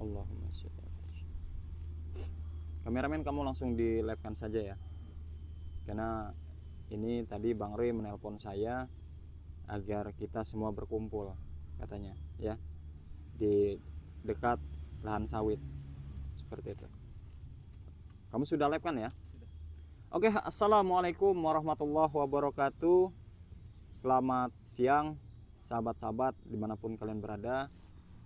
Allahumma sholli ala Muhammad. Kameramen kamu langsung di live-kan saja ya. Karena ini tadi Bang Roy menelpon saya agar kita semua berkumpul katanya ya di dekat lahan sawit seperti itu. Kamu sudah live kan ya? Oke, assalamualaikum warahmatullahi wabarakatuh. Selamat siang sahabat-sahabat dimanapun kalian berada.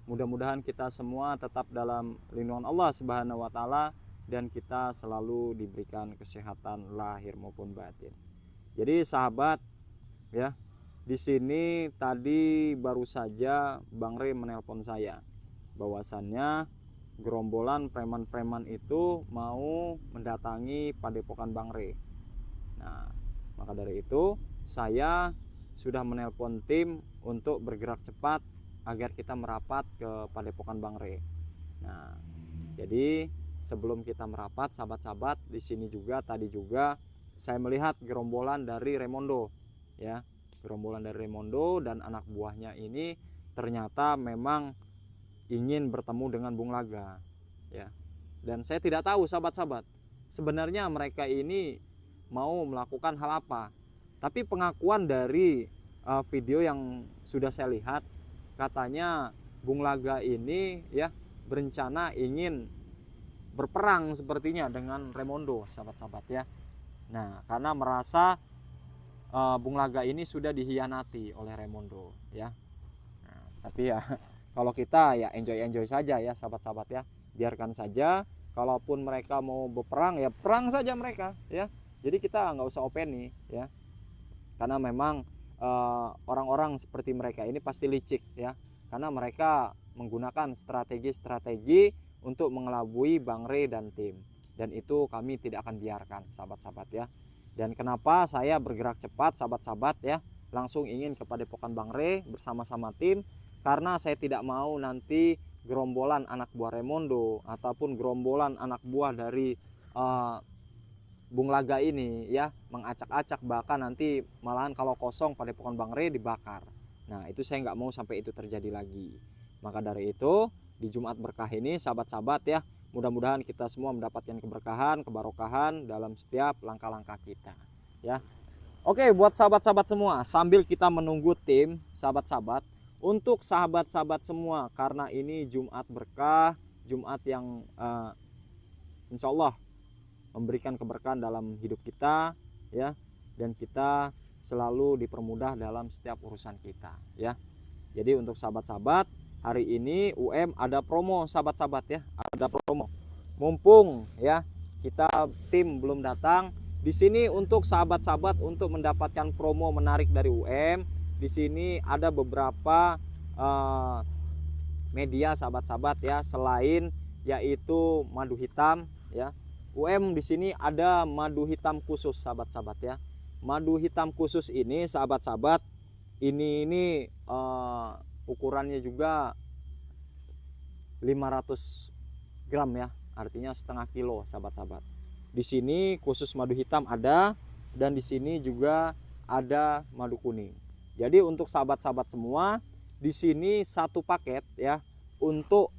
Mudah-mudahan kita semua tetap dalam lindungan Allah Subhanahu wa Ta'ala dan kita selalu diberikan kesehatan lahir maupun batin. Jadi sahabat ya, di sini tadi baru saja Bang Rey menelpon saya bahwasannya gerombolan preman-preman itu mau mendatangi padepokan Bang Rey. Nah, maka dari itu saya sudah menelpon tim untuk bergerak cepat agar kita merapat ke padepokan Bang Rey. Nah, jadi sebelum kita merapat sahabat-sahabat, di sini juga tadi juga saya melihat gerombolan dari Remondo ya. Gerombolan dari Remondo dan anak buahnya ini ternyata memang ingin bertemu dengan Bung Laga ya. Dan saya tidak tahu sahabat-sahabat, sebenarnya mereka ini mau melakukan hal apa. Tapi pengakuan dari video yang sudah saya lihat, katanya Bung Laga ini ya berencana ingin berperang sepertinya dengan Remondo sahabat-sahabat ya. Nah, karena merasa Bung Laga ini sudah dihianati oleh Remondo ya. Nah, tapi ya kalau kita ya enjoy saja ya sahabat-sahabat ya, biarkan saja. Kalaupun mereka mau berperang ya perang saja mereka ya. Jadi kita nggak usah openi ya, karena memang orang-orang seperti mereka ini pasti licik ya, karena mereka menggunakan strategi-strategi untuk mengelabui Bang Rey dan tim, dan itu kami tidak akan biarkan sahabat-sahabat ya. Dan kenapa saya bergerak cepat sahabat-sahabat ya, langsung ingin ke padepokan Bang Rey bersama-sama tim, karena saya tidak mau nanti gerombolan anak buah Remondo ataupun gerombolan anak buah dari Bung Laga ini ya mengacak-acak, bahkan nanti malahan kalau kosong padepokan Bang Rey dibakar. Nah, itu saya nggak mau sampai itu terjadi lagi. Maka dari itu di Jumat berkah ini sahabat-sahabat ya, mudah-mudahan kita semua mendapatkan keberkahan, kebarokahan dalam setiap langkah-langkah kita ya. Oke, buat sahabat-sahabat semua, sambil kita menunggu tim sahabat-sahabat, untuk sahabat-sahabat semua, karena ini Jumat berkah, Jumat yang insya Allah memberikan keberkahan dalam hidup kita ya, dan kita selalu dipermudah dalam setiap urusan kita ya. Jadi untuk sahabat-sahabat, hari ini UM ada promo sahabat-sahabat ya, ada promo. Mumpung ya kita tim belum datang, di sini untuk sahabat-sahabat untuk mendapatkan promo menarik dari UM, di sini ada beberapa media sahabat-sahabat ya, selain yaitu madu hitam ya. UM di sini ada madu hitam khusus sahabat-sahabat ya. Madu hitam khusus ini sahabat-sahabat, ini ukurannya juga 500 gram ya, artinya setengah kilo sahabat-sahabat. Di sini khusus madu hitam ada, dan di sini juga ada madu kuning. Jadi untuk sahabat-sahabat semua, di sini satu paket ya, untuk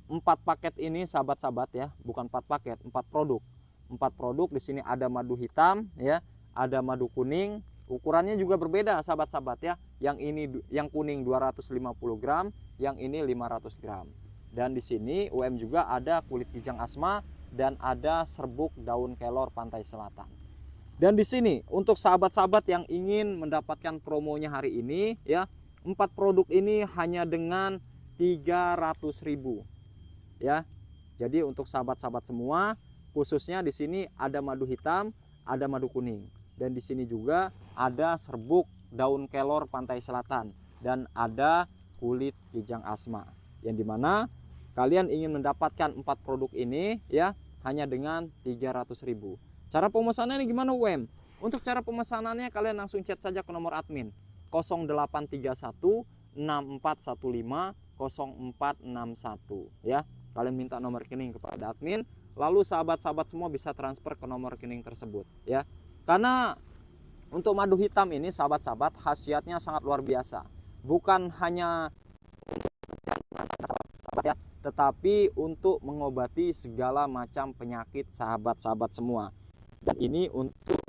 4 paket ini sahabat-sahabat ya, bukan 4 paket, 4 produk. 4 produk di sini ada madu hitam ya, ada madu kuning. Ukurannya juga berbeda sahabat-sahabat ya. Yang ini yang kuning 250 gram, yang ini 500 gram. Dan di sini UM juga ada kulit kijang asma dan ada serbuk daun kelor pantai selatan. Dan di sini untuk sahabat-sahabat yang ingin mendapatkan promonya hari ini ya, 4 produk ini hanya dengan 300.000 ya. Jadi untuk sahabat-sahabat semua, khususnya di sini ada madu hitam, ada madu kuning, dan di sini juga ada serbuk daun kelor pantai selatan, dan ada kulit kijang asma, yang dimana kalian ingin mendapatkan 4 produk ini ya hanya dengan 300.000. Cara pemesanannya gimana UM? Untuk cara pemesanannya kalian langsung chat saja ke nomor admin 0831 6415 0461 ya. Kalian minta nomor rekening kepada admin, lalu sahabat-sahabat semua bisa transfer ke nomor rekening tersebut ya. Karena untuk madu hitam ini sahabat-sahabat khasiatnya sangat luar biasa, bukan hanya untuk sahabat-sahabat ya, tetapi untuk mengobati segala macam penyakit sahabat-sahabat semua. Dan ini untuk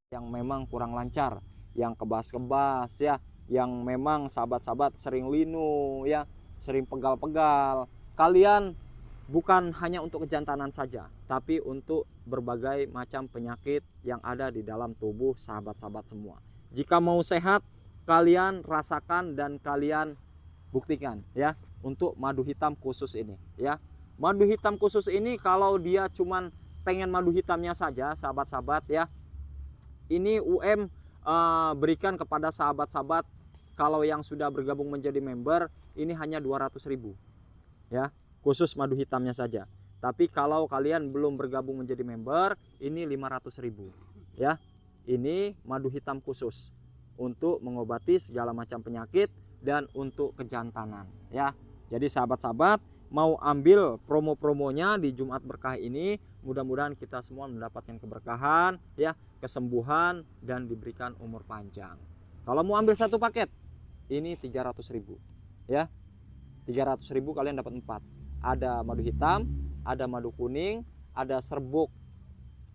yang memang kurang lancar, yang kebas-kebas ya, yang memang sahabat-sahabat sering linu ya, sering pegal-pegal. Kalian bukan hanya untuk kejantanan saja, tapi untuk berbagai macam penyakit yang ada di dalam tubuh sahabat-sahabat semua. Jika mau sehat, kalian rasakan dan kalian buktikan ya untuk madu hitam khusus ini ya. Madu hitam khusus ini kalau dia cuman pengen madu hitamnya saja sahabat-sahabat ya, ini berikan kepada sahabat-sahabat kalau yang sudah bergabung menjadi member ini hanya 200.000 ya, khusus madu hitamnya saja. Tapi kalau kalian belum bergabung menjadi member ini 500.000 ya. Ini madu hitam khusus untuk mengobati segala macam penyakit dan untuk kejantanan ya. Jadi sahabat-sahabat mau ambil promo-promonya di Jumat Berkah ini, mudah-mudahan kita semua mendapatkan keberkahan ya, kesembuhan dan diberikan umur panjang. Kalau mau ambil satu paket ini 300.000 ya. 300.000 kalian dapat 4. Ada madu hitam, ada madu kuning, ada serbuk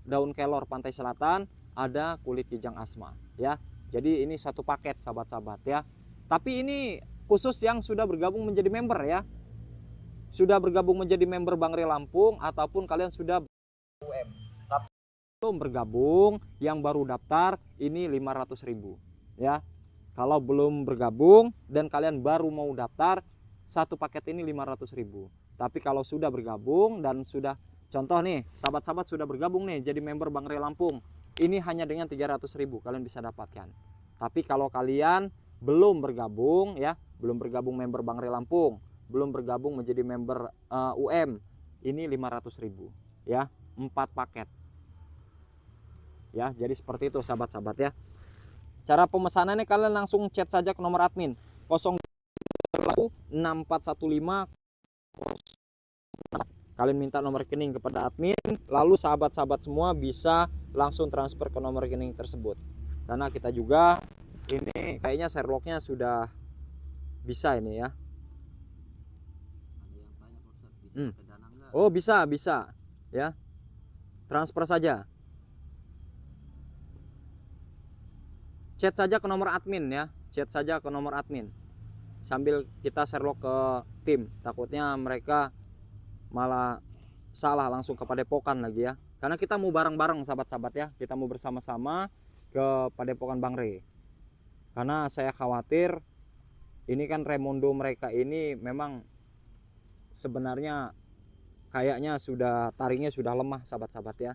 daun kelor pantai selatan, ada kulit kijang asma ya. Jadi ini satu paket sahabat-sahabat ya. Tapi ini khusus yang sudah bergabung menjadi member ya. Sudah bergabung menjadi member Bangre Lampung ataupun kalian sudah tapi belum bergabung, yang baru daftar ini 500.000 ya. Kalau belum bergabung dan kalian baru mau daftar, satu paket ini 500.000. Tapi kalau sudah bergabung dan sudah, contoh nih sahabat-sahabat sudah bergabung nih jadi member Bangre Lampung, ini hanya dengan 300.000 kalian bisa dapatkan. Tapi kalau kalian belum bergabung ya, belum bergabung member Bangre Lampung, belum bergabung menjadi member ini 500.000 ya, 4 paket ya. Jadi seperti itu sahabat-sahabat ya. Cara pemesanannya kalian langsung chat saja ke nomor admin 06415. Kalian minta nomor rekening kepada admin, lalu sahabat-sahabat semua bisa langsung transfer ke nomor rekening tersebut. Karena kita juga ini kayaknya Sherlocknya sudah bisa ini ya. Oh bisa ya, transfer saja, chat saja ke nomor admin ya, chat saja ke nomor admin sambil kita Sherlock ke tim, takutnya mereka malah salah langsung ke Padepokan lagi ya. Karena kita mau bareng-bareng sahabat-sahabat ya, kita mau bersama-sama ke Padepokan Bangre. Karena saya khawatir ini kan Remondo mereka ini memang sebenarnya kayaknya sudah taringnya sudah lemah sahabat-sahabat ya,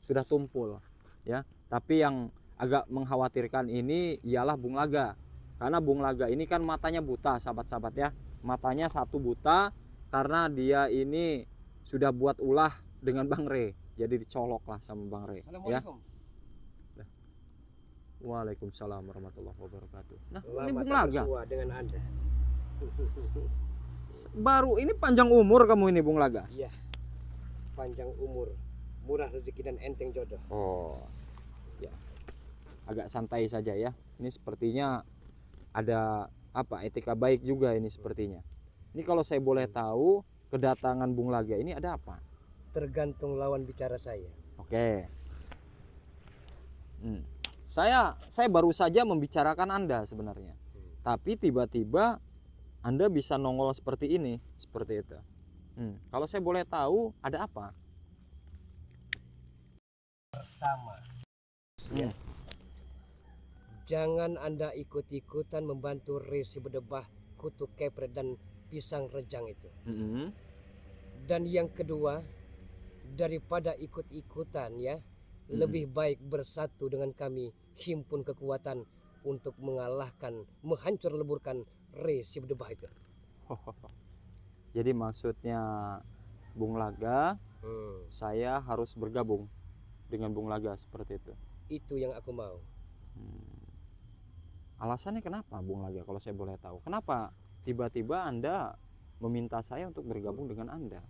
sudah tumpul ya. Tapi yang agak mengkhawatirkan ini ialah Bung Laga, karena Bung Laga ini kan matanya buta sahabat-sahabat ya, matanya satu buta karena dia ini sudah buat ulah dengan Bangre, jadi dicolok lah sama Bangre ya. Waalaikumsalam warahmatullahi wabarakatuh. Nah, ini Bung Laga dengan Anda. Baru ini panjang umur kamu ini Bung Laga. Iya, panjang umur, murah rezeki dan enteng jodoh. Oh ya, agak santai saja ya. Ini sepertinya ada apa, etika baik juga ini sepertinya. Ini kalau saya boleh tahu kedatangan Bung Laga ini ada apa? Tergantung lawan bicara saya. Oke. Saya baru saja membicarakan Anda sebenarnya, tapi tiba-tiba Anda bisa nongol seperti ini, seperti itu. Kalau saya boleh tahu ada apa? Pertama, ya. Jangan Anda ikut-ikutan membantu Resi Bedebah, kutu kepret dan pisang rejang itu. Dan yang kedua, daripada ikut-ikutan ya, lebih baik bersatu dengan kami, himpun kekuatan untuk mengalahkan, menghancur leburkan Resi Bedebah itu. Jadi maksudnya Bung Laga, saya harus bergabung dengan Bung Laga seperti itu. Itu yang aku mau. Alasannya kenapa Bung Laga kalau saya boleh tahu? Kenapa tiba-tiba Anda meminta saya untuk bergabung dengan Anda?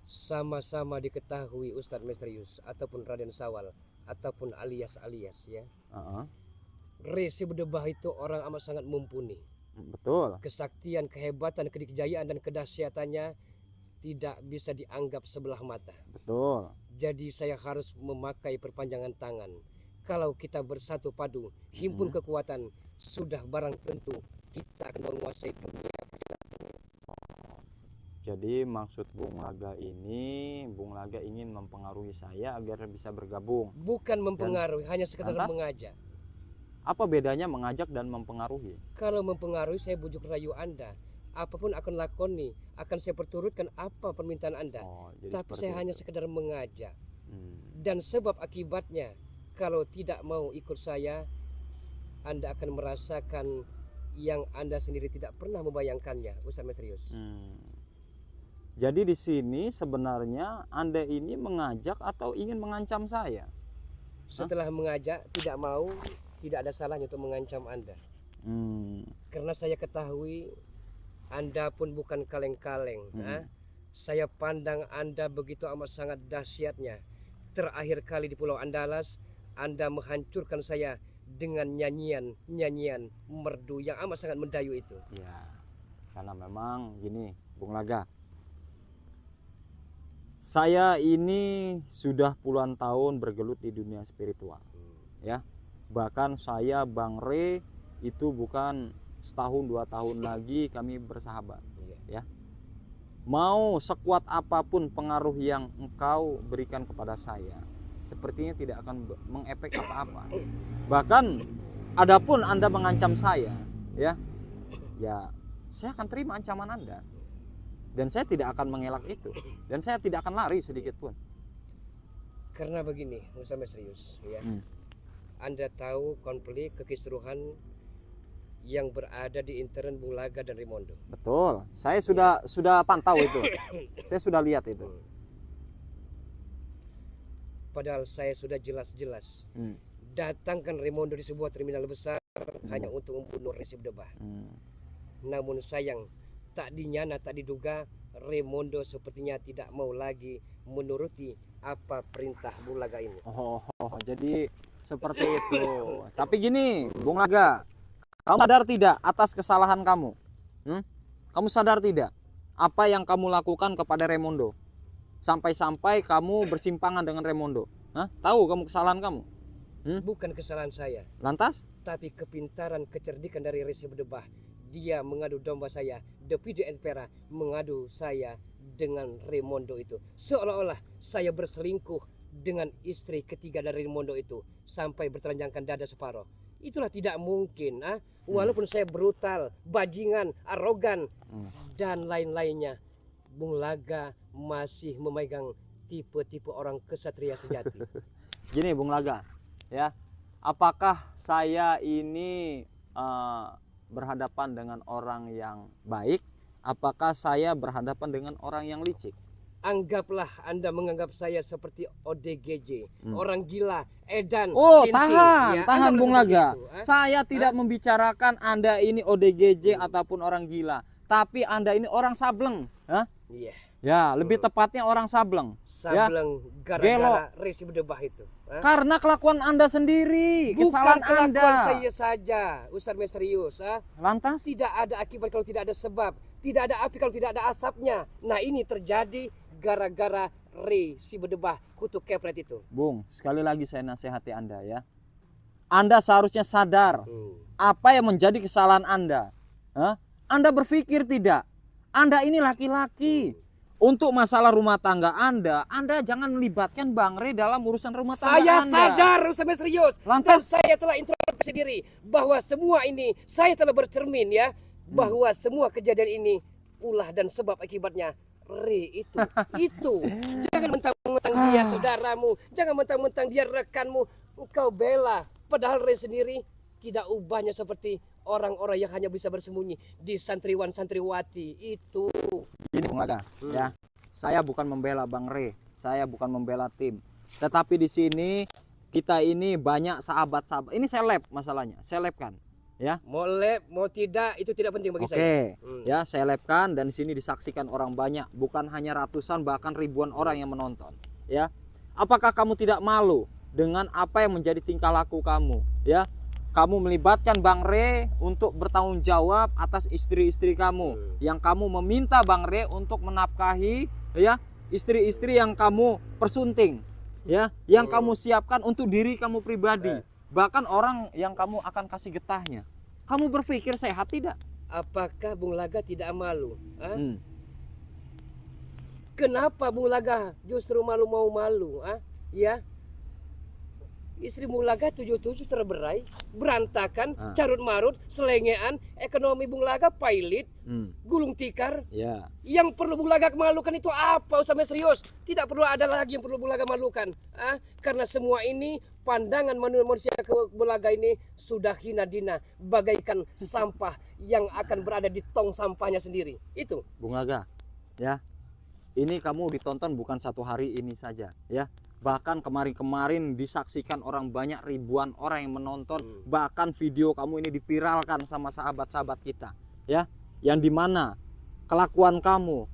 Sama-sama diketahui Ustadz Misterius ataupun Raden Sawal ataupun alias ya. Resi Bedebah itu orang amat sangat mumpuni. Betul. Kesaktian, kehebatan, kedikjayaan dan kedahsyatannya tidak bisa dianggap sebelah mata. Betul. Jadi saya harus memakai perpanjangan tangan. Kalau kita bersatu padu, himpun kekuatan, sudah barang tentu kita akan menguasai dunia. Jadi maksud Bung Laga ini, Bung Laga ingin mempengaruhi saya agar bisa bergabung. Bukan mempengaruhi, hanya sekedar lantas? mengajak. Apa bedanya mengajak dan mempengaruhi? Kalau mempengaruhi, saya bujuk rayu Anda. Apapun akan lakoni, akan saya perturutkan apa permintaan Anda. Jadi Tapi seperti saya hanya itu. sekedar mengajak. Dan sebab akibatnya, kalau tidak mau ikut saya, Anda akan merasakan yang Anda sendiri tidak pernah membayangkannya. Ustaz Mesrius. Jadi di sini sebenarnya Anda ini mengajak atau ingin mengancam saya? Setelah mengajak, tidak mau, tidak ada salahnya untuk mengancam Anda. Karena saya ketahui Anda pun bukan kaleng-kaleng. Saya pandang Anda begitu amat sangat dahsyatnya. Terakhir kali di Pulau Andalas, Anda menghancurkan saya dengan nyanyian merdu yang amat sangat mendayu itu. Ya, karena memang gini, Bung Laga. Saya ini sudah puluhan tahun bergelut di dunia spiritual. Ya. Bahkan saya Bang Re itu bukan setahun 2 tahun lagi kami bersahabat. Ya. Mau sekuat apapun pengaruh yang engkau berikan kepada saya, sepertinya tidak akan mengefek apa-apa. Bahkan adapun Anda mengancam saya, ya saya akan terima ancaman Anda. Dan saya tidak akan mengelak itu. Dan saya tidak akan lari sedikit pun. Karena begini, Ustaz Mesrius, ya. Anda tahu konflik kekisruhan yang berada di intern Bung Laga dan Rimondo. Betul. Saya sudah pantau itu. Saya sudah lihat itu. Padahal saya sudah jelas-jelas datangkan Rimondo di sebuah terminal besar hanya untuk membunuh Resi Bedebah. Namun sayang, tak dinyana, tak diduga, Rimondo sepertinya tidak mau lagi menuruti apa perintah Bung Laga ini. Jadi seperti itu. Tapi gini, Bung Laga, kamu sadar tidak atas kesalahan kamu? Kamu sadar tidak apa yang kamu lakukan kepada Rimondo? Sampai-sampai kamu bersimpangan dengan Rimondo. Tahu kamu kesalahan kamu? Bukan kesalahan saya. Lantas? Tapi kepintaran, kecerdikan dari Resi Bedebah. Dia mengadu domba saya, Devido Espera mengadu saya dengan Rimondo itu. Seolah-olah saya berselingkuh dengan istri ketiga dari Rimondo itu sampai bertelanjangkan dada separuh. Itulah tidak mungkin. Walaupun saya brutal, bajingan, arogan, dan lain-lainnya, Bung Laga masih memegang tipe-tipe orang kesatria sejati. Gini Bung Laga, ya, apakah saya ini berhadapan dengan orang yang baik? Apakah saya berhadapan dengan orang yang licik? Anggaplah Anda menganggap saya seperti ODGJ, orang gila, edan, sinting. Tahan Bung Laga. Saya tidak membicarakan Anda ini ODGJ ataupun orang gila, tapi Anda ini orang sableng. Iya. Ya, lebih tepatnya orang sableng. Sableng gara-gara Resi Bedebah itu. Karena kelakuan Anda sendiri, kesalahan kelakuan Anda. Saya saja, Ustaz Mesrius. Lantas? Tidak ada akibat kalau tidak ada sebab. Tidak ada api kalau tidak ada asapnya. Nah, ini terjadi gara-gara Resi Bedebah kutu kepret itu. Bung, sekali lagi saya nasihati Anda ya. Anda seharusnya sadar apa yang menjadi kesalahan Anda. Anda berpikir tidak? Anda ini laki-laki. Untuk masalah rumah tangga Anda jangan melibatkan Bang Re dalam urusan rumah tangga Saya Anda. sadar, sampai serius. Lantas? Dan saya telah introspeksi diri bahwa semua ini saya telah bercermin ya, bahwa semua kejadian ini ulah dan sebab akibatnya Re itu. Jangan mentang-mentang dia saudaramu, jangan mentang-mentang dia rekanmu, engkau bela. Padahal Re sendiri tidak ubahnya seperti orang-orang yang hanya bisa bersembunyi di santriwan santriwati itu. Gini Bung Laga, ya. Saya bukan membela Bang Re, saya bukan membela tim. Tetapi di sini kita ini banyak sahabat-sahabat. Ini seleb masalahnya, selebkan, ya. Mau lab, mau tidak, itu tidak penting bagi saya. Ya, selebkan dan di sini disaksikan orang banyak, bukan hanya ratusan bahkan ribuan orang yang menonton, ya. Apakah kamu tidak malu dengan apa yang menjadi tingkah laku kamu, ya? kamu melibatkan Bang Re untuk bertanggung jawab atas istri-istri kamu, yang kamu meminta Bang Re untuk menafkahi ya istri-istri yang kamu persunting, ya, yang kamu siapkan untuk diri kamu pribadi, bahkan orang yang kamu akan kasih getahnya. Kamu berpikir sehat tidak? Apakah Bung Laga tidak malu? Kenapa Bung Laga justru mau malu? Ya, istri Bung Laga 77 terberai, berantakan, carut marut, selengean, ekonomi Bung Laga pailit, gulung tikar. Ya. Yang perlu Bung Laga malukan itu apa? Sampai serius, tidak perlu ada lagi yang perlu Bung Laga malukan. Karena semua ini pandangan manusia ke Bung Laga ini sudah hina dina, bagaikan sampah yang akan berada di tong sampahnya sendiri. Itu Bung Laga, ya. Ini kamu ditonton bukan satu hari ini saja, ya. Bahkan kemarin-kemarin disaksikan orang banyak, ribuan orang yang menonton. Bahkan video kamu ini dipiralkan sama sahabat-sahabat kita, ya. Yang dimana kelakuan kamu,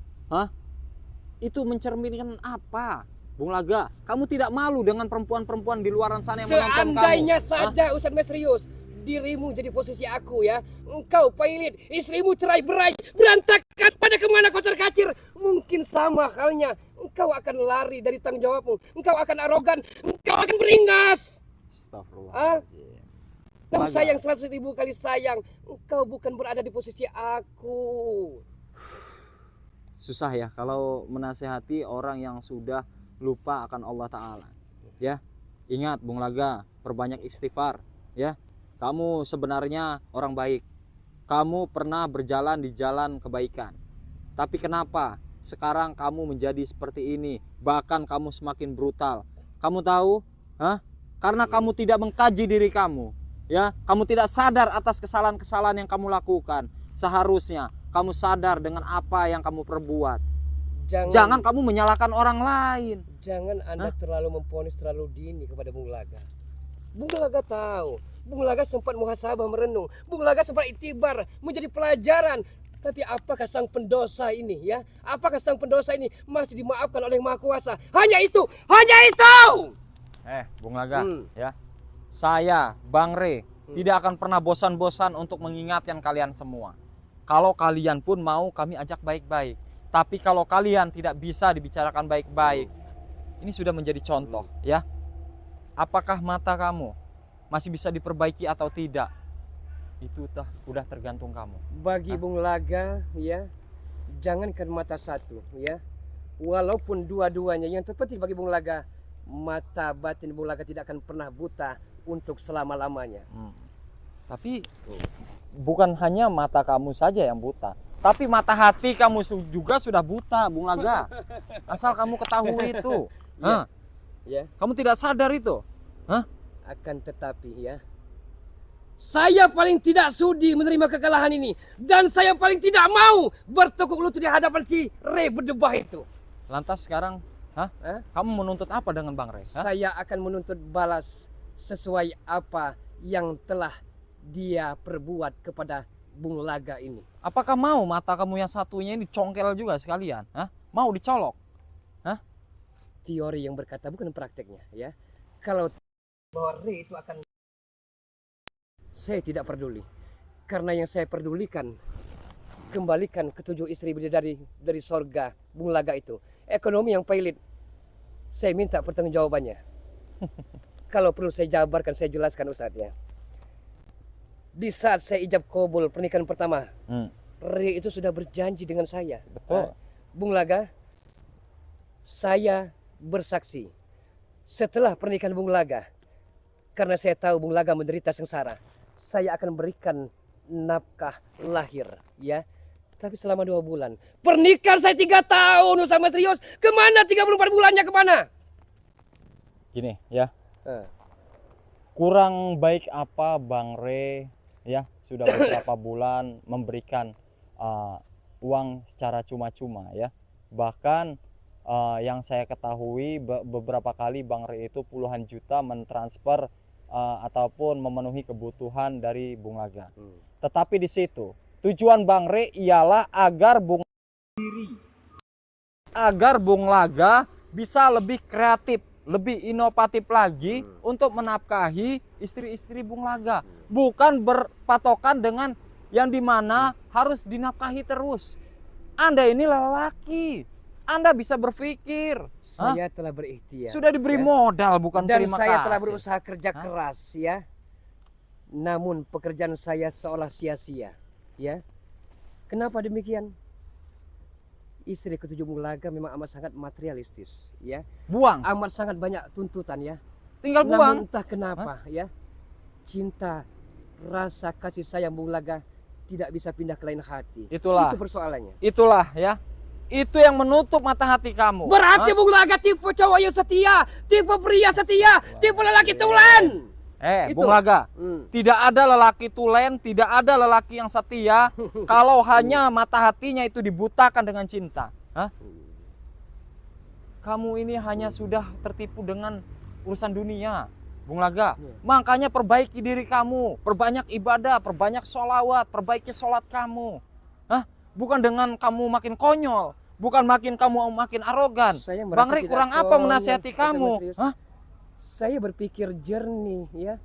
itu mencerminkan apa, Bung Laga? Kamu tidak malu dengan perempuan-perempuan di luaran sana yang menonton kamu? Seandainya saja Ustaz serius, dirimu jadi posisi aku ya, engkau pailit, istrimu cerai berai, berantakan, pada kemana kau terkacir, mungkin sama halnya engkau akan lari dari tanggung jawabmu, engkau akan arogan, engkau akan beringas. Astagfirullahaladzim. Kamu sayang 100.000 kali sayang, engkau bukan berada di posisi aku. Susah ya kalau menasehati orang yang sudah lupa akan Allah Ta'ala, ya. Ingat Bung Laga, perbanyak istighfar, ya. Kamu sebenarnya orang baik. Kamu pernah berjalan di jalan kebaikan. Tapi kenapa sekarang kamu menjadi seperti ini? Bahkan kamu semakin brutal. Kamu tahu? Karena kamu tidak mengkaji diri kamu. Ya, kamu tidak sadar atas kesalahan-kesalahan yang kamu lakukan. Seharusnya kamu sadar dengan apa yang kamu perbuat. Jangan kamu menyalahkan orang lain. Jangan Anda terlalu memponis terlalu dini kepada Bung Laga. Bung Laga tahu, Bung Laga sempat muhasabah merenung, Bung Laga sempat iktibar menjadi pelajaran. Tapi apakah sang pendosa ini ya? Apakah sang pendosa ini masih dimaafkan oleh Maha Kuasa? Hanya itu, hanya itu. Bung Laga, ya. Saya, Bang Re, tidak akan pernah bosan-bosan untuk mengingatkan kalian semua. Kalau kalian pun mau kami ajak baik-baik. Tapi kalau kalian tidak bisa dibicarakan baik-baik, ini sudah menjadi contoh, ya. Apakah mata kamu masih bisa diperbaiki atau tidak? Itu udah tergantung kamu. Bagi Bung Laga, ya, jangankan mata satu, ya. Walaupun dua-duanya, yang terpenting bagi Bung Laga, mata batin Bung Laga tidak akan pernah buta untuk selama-lamanya. Tapi bukan hanya mata kamu saja yang buta, tapi mata hati kamu juga sudah buta, Bung Laga. Asal kamu ketahui itu. Ya. Kamu tidak sadar itu? Akan tetapi ya, saya paling tidak sudi menerima kekalahan ini. Dan saya paling tidak mau bertekuk lutut di hadapan si Re berdebah itu. Lantas sekarang, kamu menuntut apa dengan Bang Re? Saya akan menuntut balas sesuai apa yang telah dia perbuat kepada Bung Laga ini. Apakah mau mata kamu yang satunya ini congkel juga sekalian? Mau dicolok? Teori yang berkata bukan prakteknya, ya. Kalau bahwa Re itu akan, saya tidak peduli. Karena yang saya pedulikan, kembalikan ketujuh istri bidadari dari sorga Bung Laga itu. Ekonomi yang pailit, saya minta pertanggungjawabannya. Kalau perlu saya jabarkan, saya jelaskan Ustadz, ya. Di saat saya ijab kabul pernikahan pertama, Re itu sudah berjanji dengan saya. Betul. Bung Laga, saya bersaksi setelah pernikahan Bung Laga, karena saya tahu Bung Laga menderita sengsara, saya akan berikan nafkah lahir, ya. Tapi selama 2 bulan. Pernikahan saya 3 tahun sama serius. Kemana 34 bulannya, kemana? Gini ya, kurang baik apa Bang Re ya sudah beberapa bulan memberikan uang secara cuma-cuma, ya. Bahkan yang saya ketahui beberapa kali Bang Re itu puluhan juta mentransfer ataupun memenuhi kebutuhan dari Bung Laga. Tetapi di situ tujuan Bang Re ialah agar Bung Laga bisa lebih kreatif, lebih inovatif lagi untuk menafkahi istri-istri Bung Laga. Bukan berpatokan dengan yang dimana harus dinafkahi terus. Anda ini lelaki, Anda bisa berpikir. Saya telah berikhtiar. Sudah diberi modal, bukan Dan terima saya kasih. telah berusaha kerja keras, ya. Namun pekerjaan saya seolah sia-sia, ya. Kenapa demikian? Istri ketujuh Bung Laga memang amat sangat materialistis, ya. Buang, Amat sangat banyak tuntutan, ya. tinggal Namun buang. entah kenapa, ya. Cinta, rasa kasih sayang Bung Laga tidak bisa pindah ke lain hati. Itulah. Itu persoalannya. Itulah ya. Itu yang menutup mata hati kamu. Berarti Bung Laga tipe cowok yang setia, tipe pria setia, tipe lelaki tulen. Bung Laga, Hmm. tidak ada lelaki tulen, tidak ada lelaki yang setia kalau hanya mata hatinya itu dibutakan dengan cinta. Kamu ini hanya sudah tertipu dengan urusan dunia, Bung Laga. Makanya perbaiki diri kamu, perbanyak ibadah, perbanyak sholawat, perbaiki sholat kamu. Bukan dengan kamu makin konyol, bukan kamu makin arogan. Saya Bang merasa Ri tidak kurang apa konyol, menasihati saya kamu? serius. Saya berpikir jernih, ya.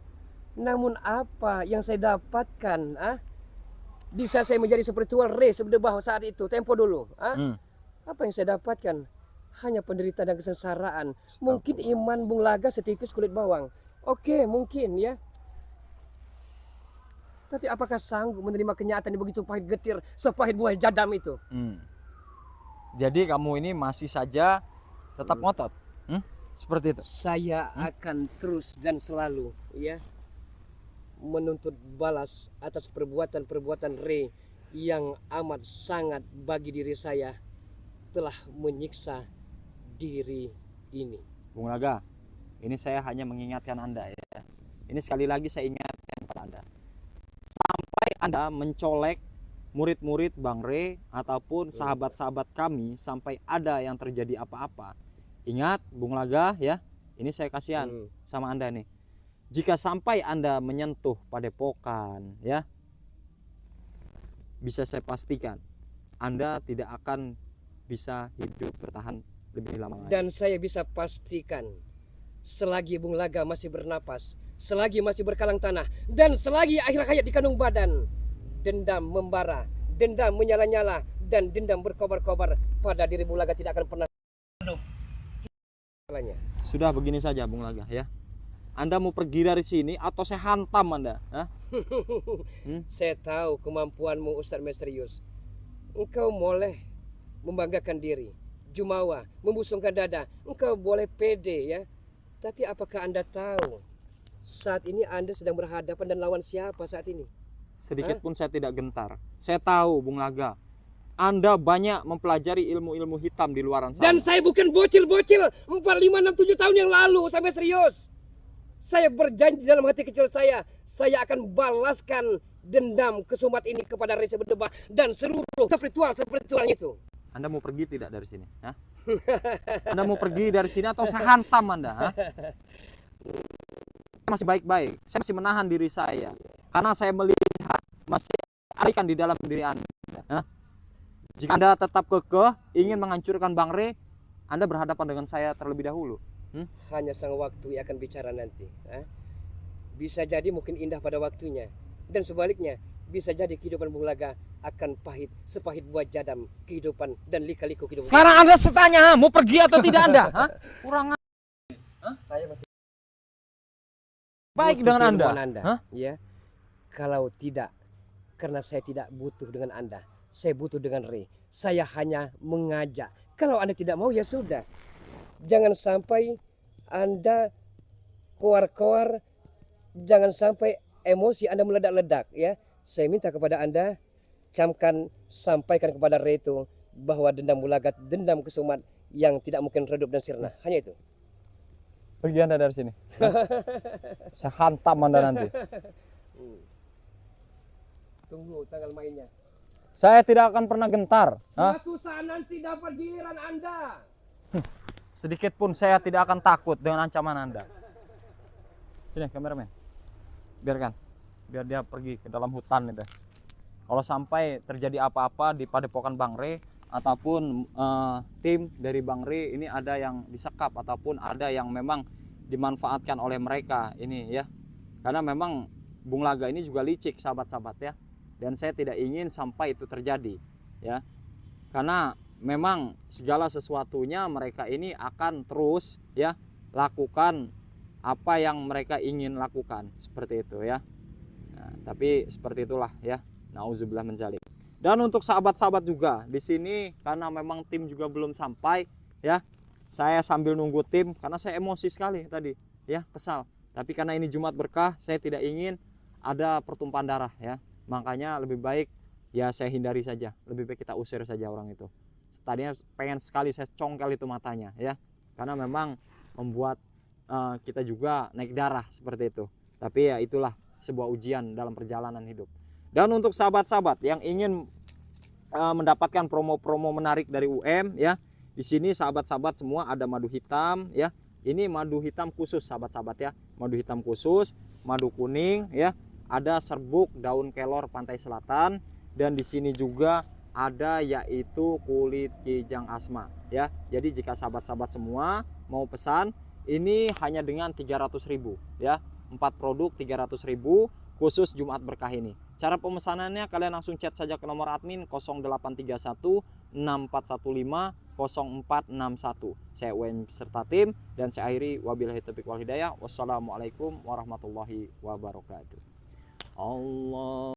Namun apa yang saya dapatkan? Bisa saya menjadi spiritual race bawah saat itu, tempo dulu. Apa yang saya dapatkan? Hanya penderitaan dan kesengsaraan. Mungkin iman Bung Laga setipis kulit bawang. Oke, mungkin, ya. Tapi apakah sanggup menerima kenyataan yang begitu pahit getir, sepahit buah jadam itu? Jadi kamu ini masih saja tetap ngotot, seperti itu. Saya akan terus dan selalu, ya, menuntut balas atas perbuatan-perbuatan Re yang amat sangat bagi diri saya telah menyiksa diri ini. Bung Laga, ini saya hanya mengingatkan Anda, ya. Ini sekali lagi saya ingatkan kepada Anda. Sampai Anda mencolek murid-murid Bang Re ataupun sahabat-sahabat kami sampai ada yang terjadi apa-apa. Ingat Bung Laga, ya. Ini saya kasihan sama Anda nih. Jika sampai Anda menyentuh padepokan, ya, bisa saya pastikan Anda tidak akan bisa hidup bertahan lebih lama lagi. Dan saya bisa pastikan, selagi Bung Laga masih bernapas, selagi masih berkalang tanah, dan selagi akhir hayat di kandung badan, dendam membara, dendam menyala-nyala, dan dendam berkobar-kobar pada diri Bung Laga tidak akan pernah hidup. Sudah begini saja Bung Laga, ya. Anda mau pergi dari sini atau saya hantam Anda? Saya tahu kemampuanmu, Ustadz Misterius. Engkau boleh membanggakan diri, jumawa, membusungkan dada. Engkau boleh pede, ya. Tapi apakah Anda tahu saat ini Anda sedang berhadapan dan lawan siapa saat ini? Sedikit pun saya tidak gentar. Saya tahu Bung Laga, Anda banyak mempelajari ilmu-ilmu hitam di luaran sana. Dan saya bukan bocil-bocil 4, 5, 6, 7 tahun yang lalu, sampai serius. Saya berjanji dalam hati kecil saya akan balaskan dendam kesumat ini kepada Resi Berdebah dan seluruh spiritual itu. Anda mau pergi tidak dari sini? Anda mau pergi dari sini atau saya hantam Anda? Masih baik-baik, saya masih menahan diri saya karena saya melihat masih ada di dalam diri Anda. Jika Anda tetap kekeh ingin menghancurkan Bang Re, Anda berhadapan dengan saya terlebih dahulu. Hanya sang waktu yang akan bicara nanti. Bisa jadi mungkin indah pada waktunya, dan sebaliknya bisa jadi kehidupan Bung Laga akan pahit sepahit buah jadam kehidupan dan lika-liku kehidupan. Sekarang Anda setanya mau pergi atau tidak Anda? Kurang Saya masih baik dengan Anda. Ya. Kalau tidak, karena saya tidak butuh dengan Anda, saya butuh dengan Re. Saya hanya mengajak. Kalau Anda tidak mau, ya sudah. Jangan sampai Anda koar-koar, jangan sampai emosi Anda meledak-ledak, ya. Saya minta kepada Anda, sampaikan kepada Re itu bahwa dendam Bulagat, dendam kesumat yang tidak mungkin redup dan sirna. Hanya itu. Pergi Anda dari sini. Saya hantam Anda nanti. Tunggu tanggal mainnya. Saya tidak akan pernah gentar. Suatu saat nanti dapat giliran Anda. Sedikit pun saya tidak akan takut dengan ancaman Anda. Sini kameramen. Biarkan. Biar dia pergi ke dalam hutan itu. Kalau sampai terjadi apa-apa di padepokan Bang Re, ataupun tim dari Bang Ri ini ada yang disekap ataupun ada yang memang dimanfaatkan oleh mereka ini ya. Karena memang Bung Laga ini juga licik sahabat-sahabat ya. Dan saya tidak ingin sampai itu terjadi ya. Karena memang segala sesuatunya mereka ini akan terus ya lakukan apa yang mereka ingin lakukan seperti itu ya. Nah, tapi seperti itulah ya. Nauzubillah min dzalik. Dan untuk sahabat-sahabat juga di sini karena memang tim juga belum sampai ya. Saya sambil nunggu tim karena saya emosi sekali tadi ya, kesal. Tapi karena ini Jumat berkah, saya tidak ingin ada pertumpahan darah ya. Makanya lebih baik ya saya hindari saja. Lebih baik kita usir saja orang itu. Tadinya pengen sekali saya congkel itu matanya ya. Karena memang membuat kita juga naik darah seperti itu. Tapi ya itulah sebuah ujian dalam perjalanan hidup. Dan untuk sahabat-sahabat yang ingin mendapatkan promo-promo menarik dari UM ya, di sini sahabat-sahabat semua ada madu hitam ya. Ini madu hitam khusus sahabat-sahabat ya, madu hitam khusus, madu kuning ya, ada serbuk daun kelor pantai selatan, dan di sini juga ada yaitu kulit kijang asma ya. Jadi jika sahabat-sahabat semua mau pesan ini hanya dengan 300.000 ya, 4 produk 300.000 khusus Jumat berkah ini. Cara pemesanannya kalian langsung chat saja ke nomor admin 0831 6415 0461. Saya UN serta tim, dan saya akhiri wabillahi taufiq wal hidayah. Wassalamualaikum warahmatullahi wabarakatuh. Allah